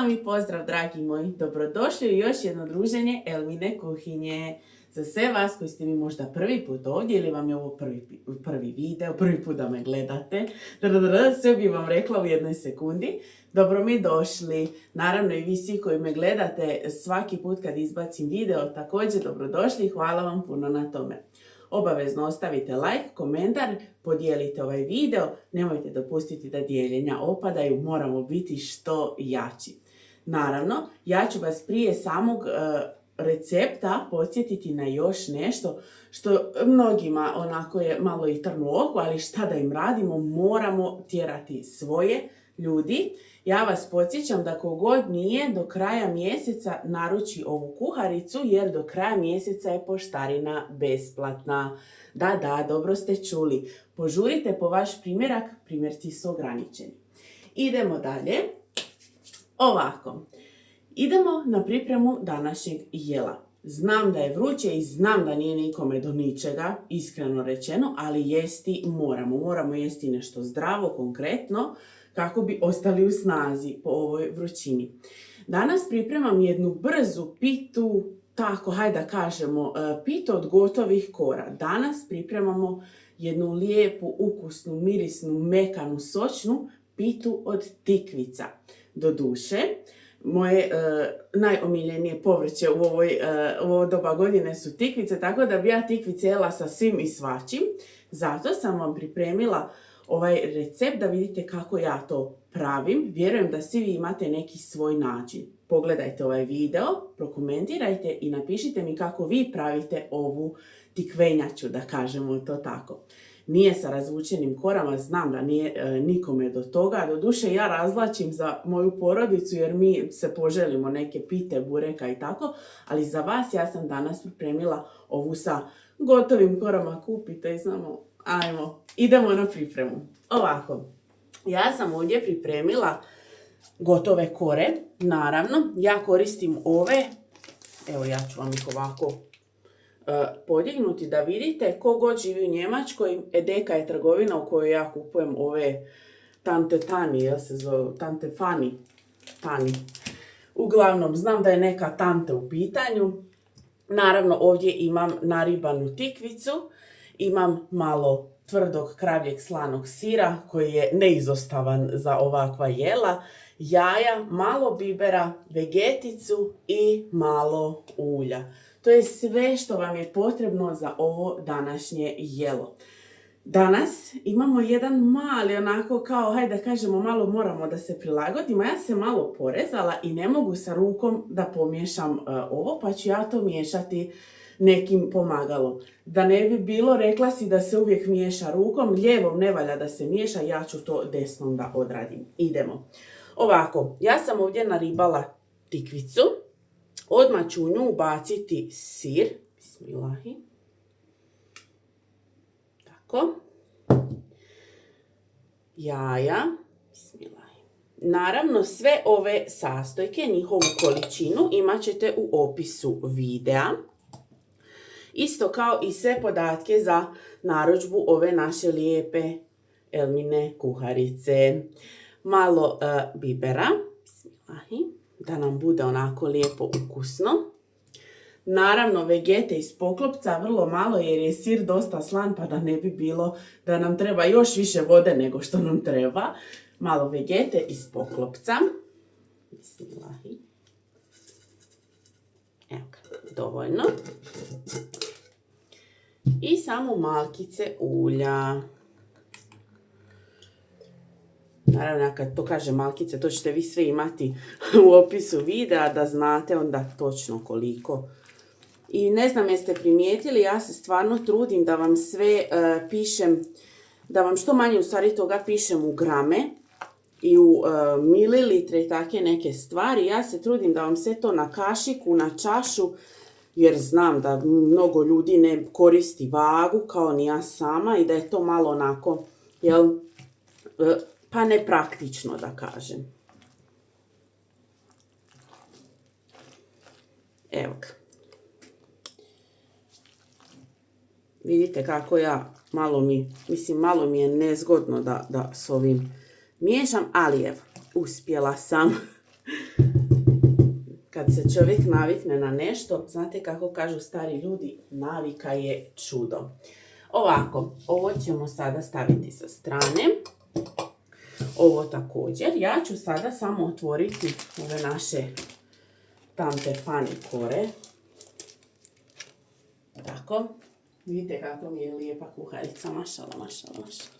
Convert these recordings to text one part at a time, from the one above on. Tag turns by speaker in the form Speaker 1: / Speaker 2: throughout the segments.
Speaker 1: Hvala mi, pozdrav dragi moji, dobrodošli u još jedno druženje Elmine kuhinje. Za sve vas koji ste mi možda prvi put ovdje ili vam je ovo prvi video, prvi put da me gledate, sve bi vam rekla u jednoj sekundi. Dobro mi došli. Naravno i vi svi koji me gledate svaki put kad izbacim video, također dobrodošli i hvala vam puno na tome. Obavezno ostavite like, komentar, podijelite ovaj video, nemojte dopustiti da dijeljenja opadaju, moramo biti što jači. Naravno, ja ću vas prije samog recepta podsjetiti na još nešto što mnogima onako je malo i trn u oku, ali šta da im radimo, moramo tjerati svoje ljudi. Ja vas podsjećam da kogod nije do kraja mjeseca naruči ovu kuharicu, jer do kraja mjeseca je poštarina besplatna. Da, dobro ste čuli. Požurite po vaš primjerak, primjerci su ograničeni. Idemo dalje. Ovako. Idemo na pripremu današnjeg jela. Znam da je vruće i znam da nije nikome do ničega, iskreno rečeno, ali jesti moramo. Moramo jesti nešto zdravo, konkretno, kako bi ostali u snazi po ovoj vrućini. Danas pripremam jednu brzu pitu, tako, hajde da kažemo, pitu od gotovih kora. Danas pripremamo jednu lijepu, ukusnu, mirisnu, mekanu, sočnu pitu od tikvica. Doduše, moje najomiljenije povrće u ovo doba godine su tikvice, tako da bi ja tikvice jela sa svim i svačim. Zato sam vam pripremila ovaj recept da vidite kako ja to pravim. Vjerujem da svi vi imate neki svoj način. Pogledajte ovaj video, prokomentirajte i napišite mi kako vi pravite ovu tikvenjaču, da kažemo to tako. Nije sa razvučenim korama, znam da nije nikome do toga. Doduše ja razvlačim za moju porodicu jer mi se poželimo neke pite, bureka i tako, ali za vas ja sam danas pripremila ovu sa gotovim korama. Kupite i samo, idemo na pripremu. Ovako, ja sam ovdje pripremila gotove kore, naravno, ja koristim ove, evo ja ću vam ih ovako podignuti da vidite. Kogod živi u Njemačkoj, Edeka je trgovina u kojoj ja kupujem ove Tante Tani, jel se zove, Tante Fani, Tani. Uglavnom, znam da je neka tante u pitanju. Naravno, ovdje imam naribanu tikvicu, imam malo tvrdog kravljeg slanog sira koji je neizostavan za ovakva jela, jaja, malo bibera, vegeticu i malo ulja. To je sve što vam je potrebno za ovo današnje jelo. Danas imamo jedan mali, onako kao, hajde da kažemo, malo moramo da se prilagodimo. Ja se malo porezala i ne mogu sa rukom da pomiješam ovo, pa ću ja to miješati nekim pomagalom. Da ne bi bilo, rekla si da se uvijek miješa rukom, lijevom ne valja da se miješa, ja ću to desnom da odradim. Idemo. Ovako, ja sam ovdje naribala tikvicu. Odmah ću u nju ubaciti sir. Bismillahi. Tako. Jaja. Bismillahi. Naravno, sve ove sastojke, njihovu količinu imat ćete u opisu videa. Isto kao i sve podatke za narudžbu ove naše lijepe Elmine kuharice. Malo bibera. Bismillahi. Da nam bude onako lijepo ukusno. Naravno, vegete iz poklopca, vrlo malo jer je sir dosta slan, pa da ne bi bilo da nam treba još više vode nego što nam treba. Malo vegete iz poklopca. Bismillahi. Evo ga, dovoljno. I samo malkice ulja. Naravno, kad to kažem malkice, to ćete vi sve imati u opisu videa da znate onda točno koliko. I ne znam jeste primijetili, ja se stvarno trudim da vam sve pišem, da vam što manje u stvari toga pišem u grame i u mililitre i takve neke stvari. Ja se trudim da vam sve to na kašiku, na čašu, jer znam da mnogo ljudi ne koristi vagu kao ni ja sama i da je to malo onako, jel, pa nepraktično da kažem. Evo ga. Vidite kako ja, malo mi je nezgodno da s ovim miješam, ali evo, uspjela sam. se čovjek navikne na nešto, znate kako kažu stari ljudi, navika je čudo. Ovako, ovo ćemo sada staviti sa strane. Ovo također. Ja ću sada samo otvoriti ove naše tamte panikore. Tako. Vidite kako mi je lijepa kuharica. Mašala, mašala, mašala.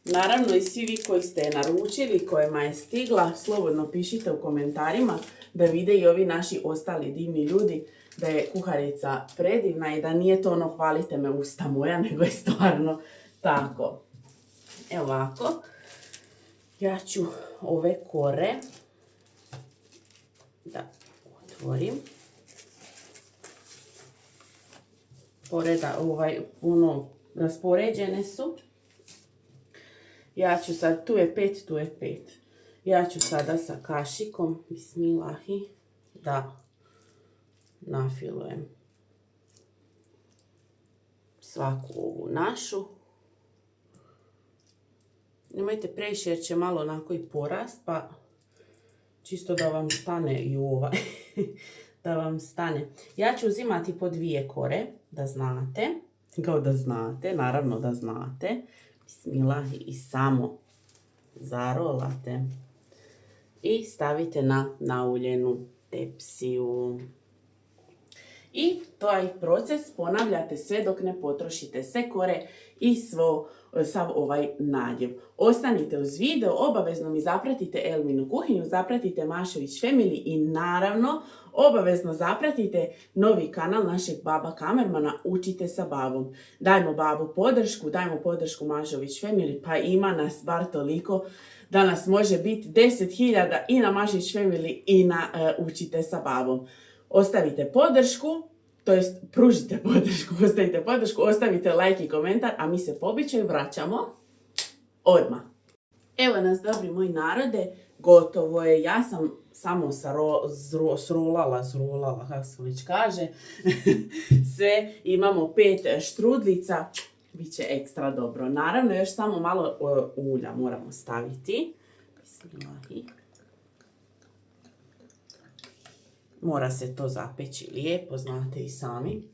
Speaker 1: Naravno i svi vi koji ste je naručili, kojima je stigla, slobodno pišite u komentarima da vide i ovi naši ostali divni ljudi da je kuharica predivna i da nije to ono hvalite me usta moja, nego je stvarno tako. Evo ovako, ja ću ove kore da otvorim. Poreda, raspoređene su. Ja ću sad, tu je 5, tu je 5. Ja ću sada sa kašikom, bismilahi, da nafilujem svaku ovu našu. Nemojte previše jer će malo onako i porast, pa čisto da vam stane i ovaj. Da vam stane. Ja ću uzimati po 2 kore, da znate. Kao da znate, naravno da znate. Bismilahi, i samo zarolate. I stavite na nauljenu tepsiju. I taj proces ponavljate sve dok ne potrošite sve kore i sav ovaj nadjev. Ostanite uz video, obavezno mi zapratite Elminu kuhinju, zapratite Mašević Family i naravno obavezno zapratite novi kanal našeg baba kamermana Učite sa babom. Dajmo babu podršku, dajmo podršku Mašević Family, pa ima nas bar toliko da nas može biti 10.000 i na Mašević Family i na Učite sa babom. Ostavite podršku, to jest pružite podršku, ostavite podršku, ostavite like i komentar, a mi se po običaju vraćamo odmah. Evo nas, dobri moji narode, gotovo je. Ja sam samo srolala, kako se već kaže, sve, imamo 5 štrudlica, bit će ekstra dobro. Naravno, još samo malo ulja moramo staviti. Bismilahi. Mora se to zapeći lijepo, znate i sami.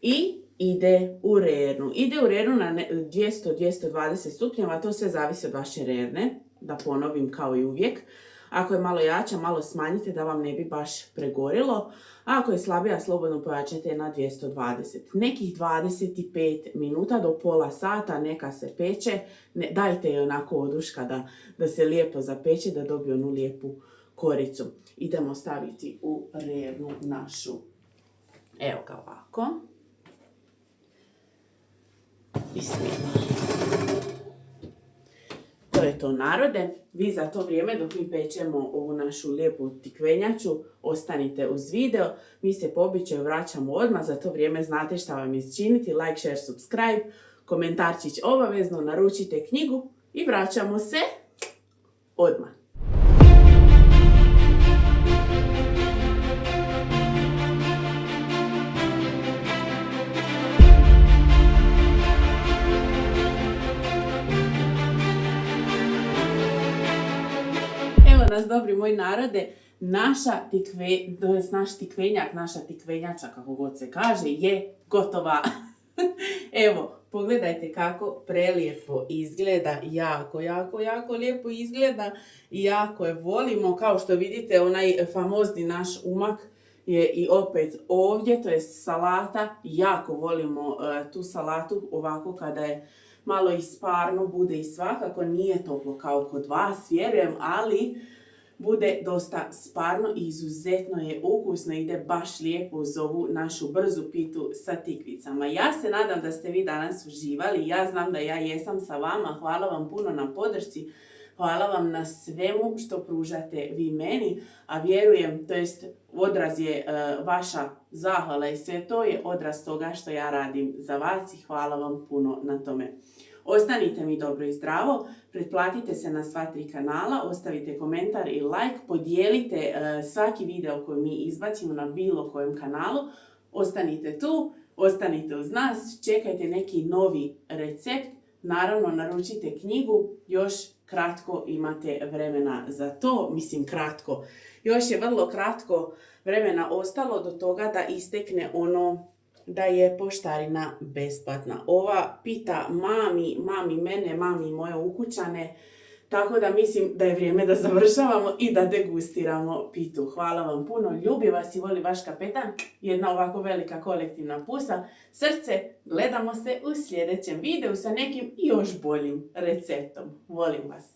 Speaker 1: I ide u rernu. Ide u rernu na 200-220 stupnjeva, to sve zavisi od vaše rerne. Da ponovim kao i uvijek. Ako je malo jača, malo smanjite da vam ne bi baš pregorilo. A ako je slabija, slobodno pojačajte na 220. Nekih 25 minuta do pola sata neka se peče. Dajte je onako oduška da se lijepo zapeče, da dobije onu lijepu koricu. Idemo staviti u rernu našu. Evo ga ovako. Bismillah. To je to, narode. Vi za to vrijeme dok mi pečemo ovu našu lijepu tikvenjaču, ostanite uz video. Mi se po običaju vraćamo odmah. Za to vrijeme znate šta vam je činiti. Like, share, subscribe. Komentarčić obavezno. Naručite knjigu i vraćamo se odmah. Nas, dobri moji narode, naš tikvenjak, naša tikvenjača, kako god se kaže, je gotova. Evo, pogledajte kako prelijepo izgleda, jako lijepo izgleda i jako je volimo. Kao što vidite, onaj famozni naš umak je i opet ovdje, to je salata. Jako volimo tu salatu ovako kada je malo isparno, bude i svakako, nije toplo kao kod vas, vjerujem, ali bude dosta sparno i izuzetno je ukusno, ide baš lijepo uz ovu našu brzu pitu sa tikvicama. Ja se nadam da ste vi danas uživali, ja znam da ja jesam sa vama, hvala vam puno na podršci, hvala vam na svemu što pružate vi meni, a vjerujem, to jest odraz je vaša zahvala i sve to je odraz toga što ja radim za vas i hvala vam puno na tome. Ostanite mi dobro i zdravo, pretplatite se na sva 3 kanala, ostavite komentar i like, podijelite svaki video koji mi izbacimo na bilo kojem kanalu. Ostanite tu, ostanite uz nas, čekajte neki novi recept, naravno naručite knjigu, još kratko imate vremena za to, mislim kratko. Još je vrlo kratko vremena ostalo do toga da istekne ono da je poštarina besplatna. Ova pita mami mene, mami moje ukućane, tako da mislim da je vrijeme da završavamo i da degustiramo pitu. Hvala vam puno, ljubi vas i voli vaš kapetan. Jedna ovako velika kolektivna pusa. Srce, gledamo se u sljedećem videu sa nekim još boljim receptom. Volim vas.